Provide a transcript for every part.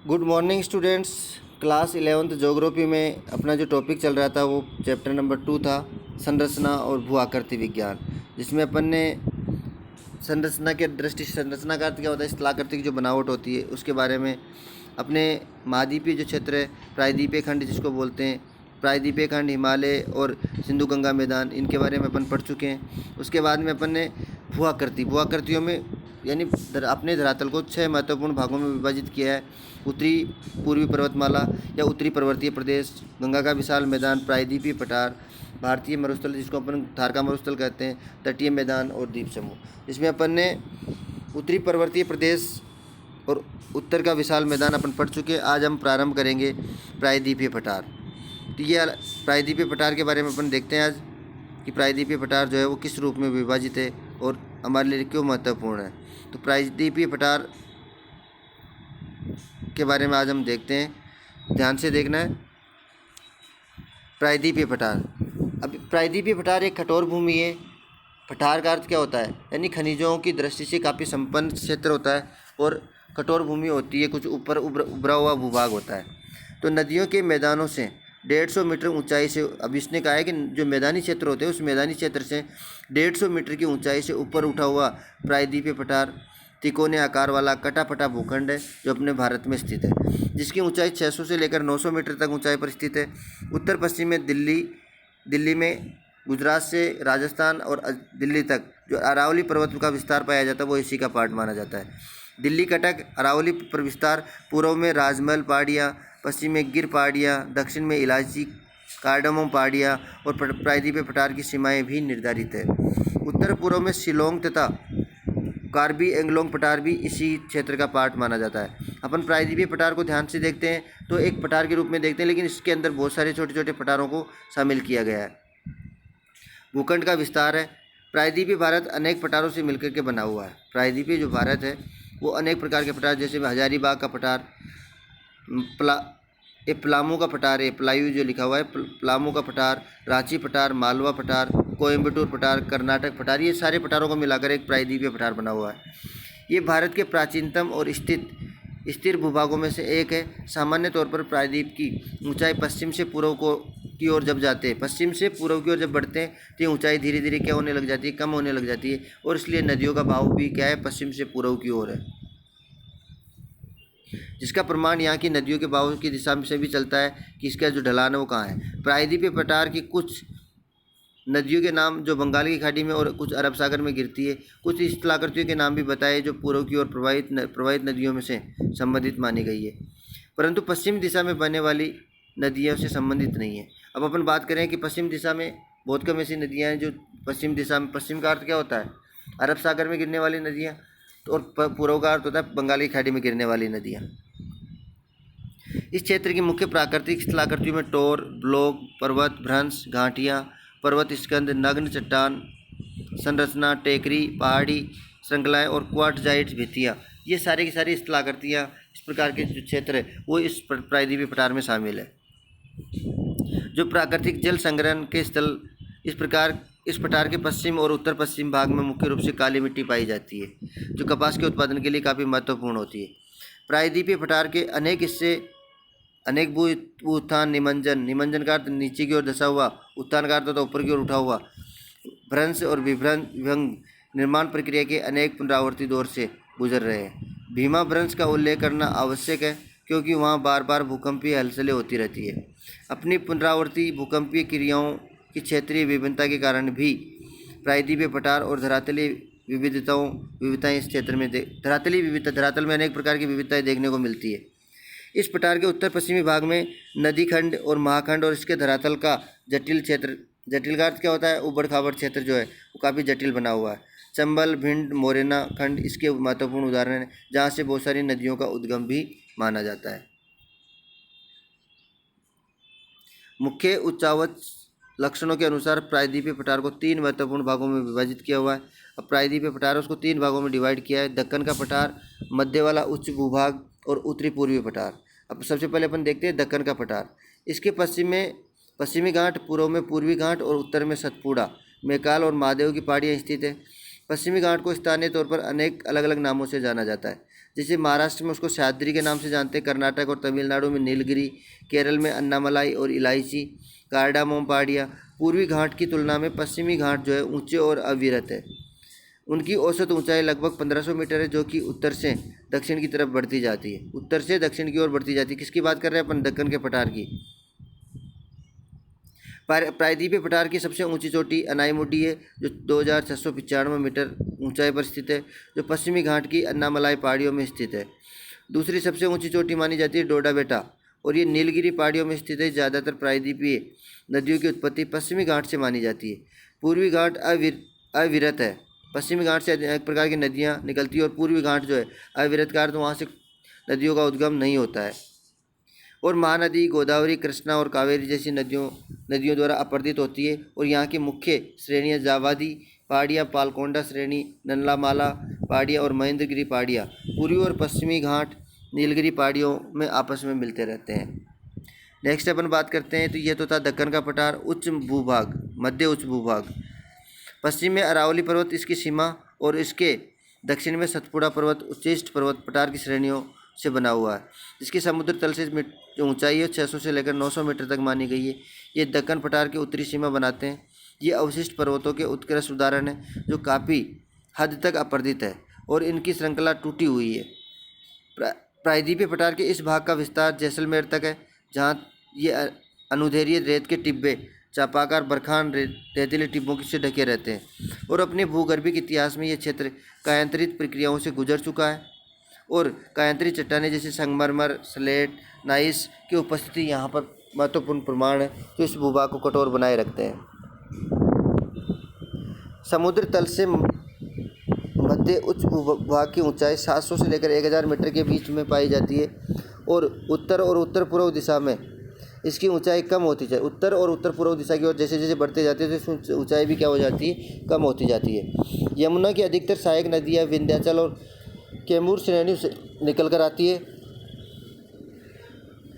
Good morning students. Class 11th geography में अपना जो टॉपिक चल रहा था वो चैप्टर नंबर 2 था, संरचना और भू आकृति विज्ञान, जिसमें अपन ने संरचना के दृष्टि संरचना का अर्थ क्या होता है, स्थलाकृति की जो बनावट होती है उसके बारे में, अपने महाद्वीपीय जो क्षेत्र है, प्रायद्वीपीय खंड जिसको बोलते हैं, प्रायद्वीपीय खंड, हिमालय और सिंधु गंगा मैदान, इनके बारे में अपन पढ़ चुके हैं। उसके बाद में अपन ने भू आकृतियों में यानी अपने धरातल को 6 महत्वपूर्ण भागों में विभाजित किया है। उत्तरी पूर्वी पर्वतमाला या उत्तरी पर्वतीय प्रदेश, गंगा का विशाल मैदान, प्रायद्वीपीय पठार, भारतीय मरुस्थल जिसको अपन थार का मरुस्थल कहते हैं, तटीय मैदान और द्वीप समूह। इसमें अपन ने उत्तरी पर्वतीय प्रदेश और उत्तर का विशाल मैदान अपन पढ़ चुके हैं। आज हम प्रारंभ करेंगे प्रायद्वीपीय पठार। तो ये प्रायद्वीपीय पठार के बारे में अपन देखते हैं आज कि प्रायद्वीपीय पठार जो है वो किस रूप में विभाजित है और हमारे लिए क्यों महत्वपूर्ण है। तो प्रायद्वीपीय पठार के बारे में आज हम देखते हैं, ध्यान से देखना है। प्रायद्वीपीय पठार, अब प्रायद्वीपीय पठार एक कठोर भूमि है। पठार का अर्थ क्या होता है, यानी खनिजों की दृष्टि से काफ़ी संपन्न क्षेत्र होता है और कठोर भूमि होती है, कुछ ऊपर उभरा हुआ भूभाग होता है। तो नदियों के मैदानों से 150 मीटर ऊंचाई से, अब इसने कहा है कि जो मैदानी क्षेत्र होते हैं उस मैदानी क्षेत्र से 150 मीटर की ऊंचाई से ऊपर उठा हुआ प्रायद्वीपीय पठार तिकोने आकार वाला कटापटा भूखंड है जो अपने भारत में स्थित है, जिसकी ऊंचाई 600 से लेकर 900 मीटर तक ऊंचाई पर स्थित है। उत्तर पश्चिम में दिल्ली में, गुजरात से राजस्थान और दिल्ली तक जो अरावली पर्वत का विस्तार पाया जाता है वो इसी का पार्ट माना जाता है। दिल्ली कटक अरावली पर विस्तार, पूर्व में राजमहल पहाड़ियाँ, पश्चिम में गिर पहाड़ियाँ, दक्षिण में इलायची कार्डमम पहाड़ियाँ और प्रायद्वीपीय पठार की सीमाएँ भी निर्धारित है। उत्तर पूर्व में शिलोंग तथा कार्बी एंगलोंग पठार भी इसी क्षेत्र का पार्ट माना जाता है। अपन प्रायद्वीपीय पठार को ध्यान से देखते हैं तो एक पठार के रूप में देखते हैं, लेकिन इसके अंदर बहुत सारे छोटे छोटे पठारों को शामिल किया गया है। भूखंड का विस्तार है। प्रायद्वीपीय भारत अनेक पठारों से मिलकर के बना हुआ है। प्रायद्वीपीय जो भारत है वो अनेक प्रकार के पठार, जैसे हजारीबाग का पठार, पलामू का पठार है, पलायू जो लिखा हुआ है, पलामू का पठार, रांची पठार, मालवा पठार, कोयम्बटूर पठार, कर्नाटक पठार, ये सारे पठारों को मिलाकर एक प्रायद्वीपीय पठार बना हुआ है। ये भारत के प्राचीनतम और स्थिर भूभागों में से एक है। सामान्य तौर पर प्रायद्वीप की ऊंचाई पश्चिम से पूर्व की ओर जब जाते हैं, पश्चिम से पूर्व की ओर जब बढ़ते हैं तो ये ऊंचाई धीरे धीरे क्या होने लग जाती है, कम होने लग जाती है, और इसलिए नदियों का बहाव भी क्या है, पश्चिम से पूर्व की ओर है, जिसका प्रमाण यहाँ की नदियों के बहाव की दिशा से भी चलता है कि इसका जो ढलान है वो कहाँ है। प्रायद्वीपीय पठार की कुछ नदियों के नाम जो बंगाल की खाड़ी में और कुछ अरब सागर में गिरती है, कुछ स्थलाकृतियों के नाम भी बताए जो पूर्व की ओर प्रवाहित नदियों में से संबंधित मानी गई है, परंतु पश्चिम दिशा में बहने वाली नदियों से संबंधित नहीं है। अब अपन बात करें कि पश्चिम दिशा में बहुत कम ऐसी नदियाँ हैं जो पश्चिम दिशा में, पश्चिम का अर्थ क्या होता है, अरब सागर में गिरने वाली नदियाँ, तो और पूर्व का अर्थ होता है बंगाल की खाड़ी में गिरने वाली नदियाँ। इस क्षेत्र की मुख्य प्राकृतिक स्थलाकृतियों में टोर, ब्लॉक, पर्वत, भ्रंश, घाटियाँ, पर्वत स्कंद, नग्न चट्टान संरचना, टेकरी, पहाड़ी श्रृंखलाएँ और क्वार्टजाइट भित्तियाँ, ये सारी की सारी स्थलाकृतियाँ, इस प्रकार के जो क्षेत्र है वो इस प्रायद्वीपीय पठार में शामिल है। जो प्राकृतिक जल संग्रहण के स्थल, इस पठार के पश्चिम और उत्तर पश्चिम भाग में मुख्य रूप से काली मिट्टी पाई जाती है, जो कपास के उत्पादन के लिए काफ़ी महत्वपूर्ण होती है। प्रायद्वीपीय पठार के अनेक हिस्से, अनेक भू उत्थान, निमंजन का अर्थ नीचे की ओर धंसा हुआ, उत्थान का अर्थ होता है ऊपर की ओर उठा हुआ, भ्रंश और विभंग निर्माण प्रक्रिया के अनेक पुनरावर्ती दौर से गुजर रहे हैं। भीमा भ्रंश का उल्लेख करना आवश्यक है क्योंकि वहाँ बार बार भूकंपीय हलचलें होती रहती है। अपनी पुनरावर्ती भूकंपीय क्रियाओं की क्षेत्रीय विभिन्नता के कारण भी प्रायद्वीपीय पठार और धरातली विविधताएं इस क्षेत्र में धरातल में अनेक प्रकार की विविधताएं देखने को मिलती है। इस पठार के उत्तर पश्चिमी भाग में नदी खंड और महाखंड और इसके धरातल का जटिल क्षेत्र, जटिल का अर्थ क्या होता है, उबड़ खाबड़ क्षेत्र जो है वो काफ़ी जटिल बना हुआ है। चंबल, भिंड, मोरेना खंड इसके महत्वपूर्ण उदाहरण हैं, जहाँ से बहुत सारी नदियों का उद्गम भी माना जाता है। मुख्य उच्चावच लक्षणों के अनुसार प्रायद्वीपीय पठार को 3 महत्वपूर्ण भागों में विभाजित किया हुआ है। अब प्रायद्वीपीय पठार उसको 3 भागों में डिवाइड किया है, दक्कन का पठार, मध्य वाला उच्च भूभाग और उत्तरी पूर्वी पठार। अब सबसे पहले अपन देखते हैं दक्कन का पठार। इसके पश्चिम में पश्चिमी घाट, पूर्व में पूर्वी घाट और उत्तर में सतपुड़ा, मैकाल और महादेव की पहाड़ियाँ स्थित है। पश्चिमी घाट को स्थानीय तौर पर अनेक अलग अलग नामों से जाना जाता है, जैसे महाराष्ट्र में उसको सह्याद्री के नाम से जानते हैं, कर्नाटक और तमिलनाडु में नीलगिरी, केरल में अन्नामलाई और इलायची, कार्डामोम पहाड़ियाँ। पूर्वी घाट की तुलना में पश्चिमी घाट जो है ऊंचे और अविरत है। उनकी औसत ऊंचाई लगभग 1500 मीटर है, जो कि उत्तर से दक्षिण की तरफ बढ़ती जाती है, उत्तर से दक्षिण की ओर बढ़ती जाती है। किसकी बात कर रहे हैं अपन? दक्कन के पठार की। प्रायद्वीपीय पठार की सबसे ऊंची चोटी अनाईमुडी है, जो 2695 मीटर ऊंचाई पर स्थित है, जो पश्चिमी घाट की अन्नामलाई पहाड़ियों में स्थित है। दूसरी सबसे ऊंची चोटी मानी जाती है डोडा बेटा, और ये नीलगिरी पहाड़ियों में स्थित है। ज़्यादातर प्रायद्वीपीय नदियों की उत्पत्ति पश्चिमी घाट से मानी जाती है। पूर्वी घाट अविरत है। पश्चिमी घाट से अनेक प्रकार की नदियाँ निकलती है, और पूर्वी घाट जो है अविरत का अर्थ वहाँ से नदियों का उद्गम नहीं होता है। और महानदी गोदावरी, कृष्णा और कावेरी जैसी नदियों द्वारा अपरदित होती है। और यहाँ की मुख्य श्रेणियाँ जावादी पहाड़ियाँ, पालकोंडा श्रेणी, नल्लामाला पहाड़ियाँ और महेंद्रगिरी पहाड़ियाँ पूर्वी और पश्चिमी घाट नीलगिरी पहाड़ियों में आपस में मिलते रहते हैं। नेक्स्ट अपन बात करते हैं, तो ये तो था दक्कन का पठार, उच्च भूभाग, मध्य उच्च भूभाग। पश्चिम में अरावली पर्वत इसकी सीमा, और इसके दक्षिण में सतपुड़ा पर्वत उच्चिष्ट पर्वत पठार की श्रेणियों से बना हुआ है, जिसकी समुद्र तल से जो ऊंचाई है 600 से लेकर 900 मीटर तक मानी गई है। ये दक्कन पठार की उत्तरी सीमा बनाते हैं। ये अवशिष्ट पर्वतों के उत्कृष्ट उदाहरण है, जो काफ़ी हद तक अपरदित है, और इनकी श्रृंखला टूटी हुई है। प्रायद्वीपीय पठार के इस भाग का विस्तार जैसलमेर तक है, जहाँ ये अनुदैर्ध्य रेत के टिब्बे, चापाकार बरखान रेतीले टिब्बों से ढके रहते हैं। और अपने भूगर्भिक इतिहास में ये क्षेत्र कायांतरित प्रक्रियाओं से गुजर चुका है, और कायांतरित चट्टानें जैसे संगमरमर, स्लेट, नाइस की उपस्थिति यहाँ पर महत्वपूर्ण प्रमाण है, जो इस भूभाग को कठोर बनाए रखते हैं। समुद्र तल से मध्य उच्च भूभाग की ऊंचाई 700 से लेकर 1000 मीटर के बीच में पाई जाती है, और उत्तर पूर्व दिशा में इसकी ऊंचाई कम होती है। उत्तर और उत्तर पूर्व दिशा की ओर जैसे जैसे बढ़ते जाते हैं, तो इसकी ऊंचाई भी क्या हो जाती है? कम होती जाती है। यमुना की अधिकतर सहायक नदियाँ विंध्याचल और कैमूर श्रेणी से निकल कर आती है।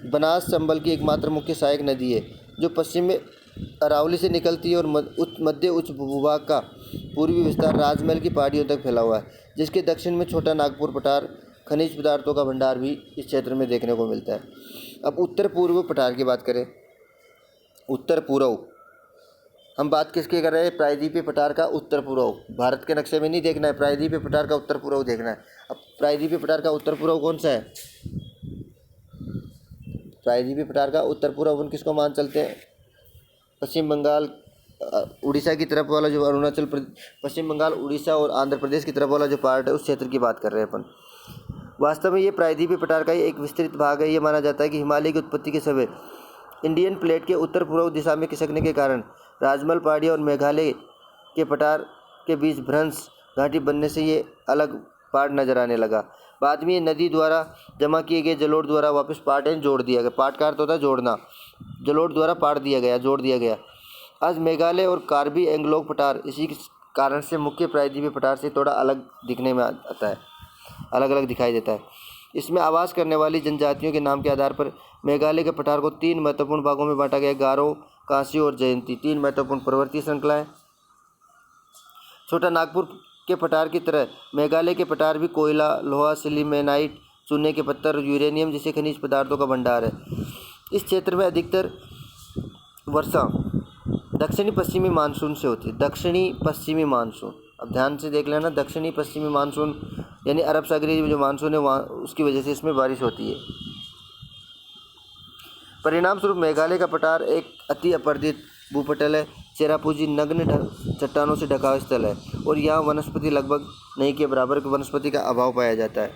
बनास चंबल की एकमात्र मुख्य सहायक नदी है, जो पश्चिम में अरावली से निकलती है, और मध्य उच्च भूभाग का पूर्वी विस्तार राजमहल की पहाड़ियों तक फैला हुआ है, जिसके दक्षिण में छोटा नागपुर पठार खनिज पदार्थों का भंडार भी इस क्षेत्र में देखने को मिलता है। अब उत्तर पूर्व पठार की बात करें, उत्तर पूर्व, हम बात किसकी कर रहे हैं? प्रायद्वीपीय पठार का उत्तर पूर्व। भारत के नक्शे में नहीं देखना है, प्रायद्वीपीय पठार का उत्तर पूर्व देखना है। अब प्रायद्वीपीय पठार का उत्तर पूर्व कौन सा है? प्रायद्वीपीय पठार का उत्तर पूर्व अपन किसको मान चलते हैं? पश्चिम बंगाल, उड़ीसा की तरफ वाला जो अरुणाचल प्रदेश, पश्चिम बंगाल, उड़ीसा और आंध्र प्रदेश की तरफ वाला जो पार्ट है, उस क्षेत्र की बात कर रहे हैं अपन। वास्तव में ये प्रायद्वीपीय पठार का एक विस्तृत भाग है। ये माना जाता है कि हिमालय की उत्पत्ति के समय इंडियन प्लेट के उत्तर पूर्व दिशा में खिसकने के कारण राजमहल पहाड़ियाँ और मेघालय के पठार के बीच भ्रंश घाटी बनने से ये अलग पार्ट नजर आने लगा। बाद में ये नदी द्वारा जमा किए गए जलोढ़ द्वारा वापस पार्ट एंड जोड़ दिया गया। पार्ट का अर्थ होता है जोड़ना, जलोढ़ द्वारा पार्ट दिया गया, जोड़ दिया गया। आज मेघालय और कार्बी एंगलोंग पठार इसी कारण से मुख्य प्रायद्वीपीय पठार से थोड़ा अलग दिखने में आता है, अलग अलग दिखाई देता है। इसमें आवास करने वाली जनजातियों के नाम के आधार पर मेघालय के पठार को 3 महत्वपूर्ण भागों में बांटा गया: गारो, कांसी और जयंती। 3 महत्वपूर्ण पर्वतीय श्रृंखलाएं। छोटा नागपुर के पठार की तरह मेघालय के पठार भी कोयला, लोहा, सिलिमेनाइट, चूने के पत्थर और यूरेनियम जैसे खनिज पदार्थों का भंडार है। इस क्षेत्र में अधिकतर वर्षा दक्षिणी पश्चिमी मानसून से होती है। दक्षिणी पश्चिमी मानसून, अब ध्यान से देख लेना, दक्षिणी पश्चिमी मानसून यानी अरब सागरीय जो मानसून है वहाँ, उसकी वजह से इसमें बारिश होती है। परिणाम स्वरूप मेघालय का पठार एक अति अपरदित भूपटल है। चेरापूंजी नग्न चट्टानों से ढका हुआ स्थल है, और यहाँ वनस्पति लगभग नहीं के बराबर वनस्पति का अभाव पाया जाता है।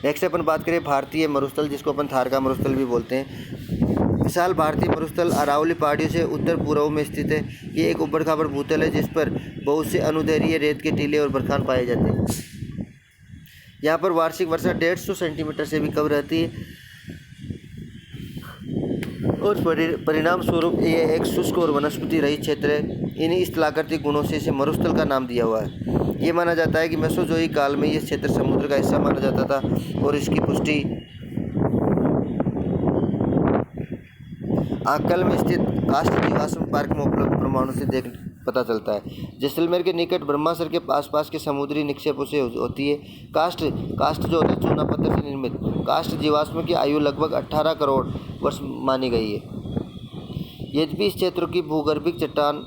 नेक्स्ट अपन बात करें भारतीय मरुस्थल, जिसको अपन थार का मरुस्थल भी बोलते हैं। विशाल भारतीय मरुस्थल अरावली पहाड़ियों से उत्तर पूर्व में स्थित है। ये एक उबड़ खाबड़ भूतल है, जिस पर बहुत से अनुदैर्ध्य रेत के टीले और बरखान पाए जाते हैं। यहाँ पर वार्षिक वर्षा 150 सेंटीमीटर से भी कम रहती है, और परिणाम स्वरूप ये एक शुष्क और वनस्पति रहित क्षेत्र है। इन्हीं स्थलाकृतिक गुणों से इसे मरुस्थल का नाम दिया हुआ है। ये माना जाता है कि मेसोजोइक काल में ये क्षेत्र समुद्र का हिस्सा माना जाता था, और इसकी पुष्टि आकल में स्थित काष्ठ जीवाश्म पार्क में उपलब्ध प्रमाणों से पता चलता है। जैसलमेर के निकट ब्रह्मासर के आसपास के समुद्री निक्षेपों से होती है। काष्ठ जो होता है चूना पत्थर से निर्मित काष्ठ जीवाश्म की आयु लगभग 18 करोड़ वर्ष मानी गई है। यद्यपि इस क्षेत्र की भूगर्भिक चट्टान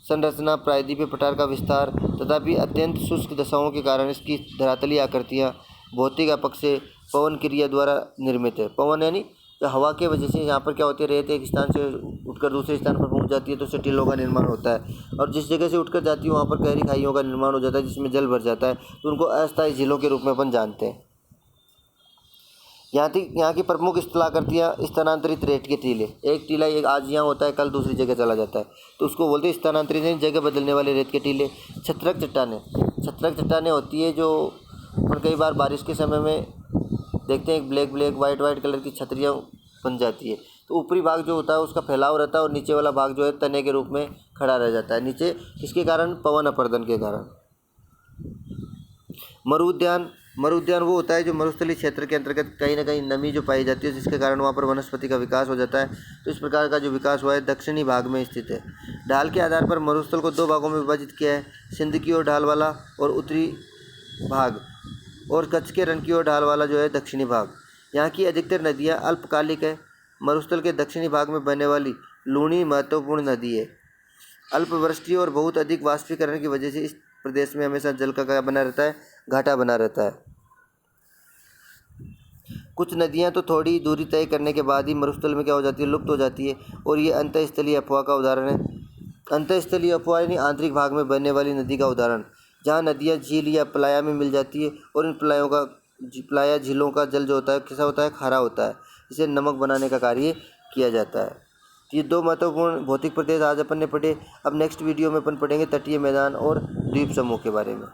संरचना, प्रायद्वीपीय पठार का विस्तार तथापि अत्यंत शुष्क दशाओं के कारण इसकी धरातलीय आकृतियाँ भौतिक आपक से पवन क्रिया द्वारा निर्मित है। पवन यानी तो हवा के वजह से यहाँ पर क्या होती है, रेत एक स्थान से उठकर दूसरे स्थान पर पहुँच जाती है तो उससे टीलों का निर्माण होता है, और जिस जगह से उठकर जाती है वहाँ पर गहरी खाइयों का निर्माण हो जाता है जिसमें जल भर जाता है, तो उनको अस्थायी झीलों के रूप में अपन जानते हैं। यहाँ की प्रमुख स्थलाकृतियाँ स्थानांतरित रेत के टीले। एक टीला एक आज यहाँ होता है, कल दूसरी जगह चला जाता है, तो उसको बोलते हैं स्थानांतरित, जगह बदलने वाले रेत के टीले। छत्रक चट्टानें होती है जो और कई बार बारिश के समय में देखते हैं ब्लैक वाइट कलर की छतरियाँ बन जाती है। तो ऊपरी भाग जो होता है उसका फैलाव रहता है और नीचे वाला भाग जो है तने के रूप में खड़ा रह जाता है। नीचे किसके कारण? पवन अपर्दन के कारण। मरुउद्यान वो होता है जो मरुस्थलीय क्षेत्र के अंतर्गत कहीं ना कहीं नमी जो पाई जाती है जिसके कारण वहाँ पर वनस्पति का विकास हो जाता है। तो इस प्रकार का जो विकास हुआ है दक्षिणी भाग में स्थित है। ढाल के आधार पर मरुस्थल को 2 भागों में विभाजित किया है, सिंध की ओर ढाल वाला और उत्तरी भाग, और कच्छ के रण की ओर ढाल वाला जो है दक्षिणी भाग। यहाँ की अधिकतर नदियाँ अल्पकालिक है। मरुस्थल के दक्षिणी भाग में बहने वाली लूणी महत्वपूर्ण नदी है। अल्पवृष्टि और बहुत अधिक वाष्पीकरण की वजह से इस प्रदेश में हमेशा जल का क्या बना रहता है? घाटा बना रहता है। कुछ नदियाँ तो थोड़ी दूरी तय करने के बाद ही मरुस्थल में क्या हो जाती है? लुप्त हो जाती है, और ये अंतःस्थलीय अफवाह का उदाहरण है। अंतःस्थलीय अफवाह यानी आंतरिक भाग में बहने वाली नदी का उदाहरण, जहाँ नदियाँ झील या प्लाया में मिल जाती है और इन प्लाया झीलों का जल जो होता है कैसा होता है? खारा होता है, इसे नमक बनाने का कार्य किया जाता है। तो ये 2 महत्वपूर्ण भौतिक प्रदेश आज अपन ने पढ़े। अब नेक्स्ट वीडियो में अपन पढ़ेंगे तटीय मैदान और द्वीप समूह के बारे में।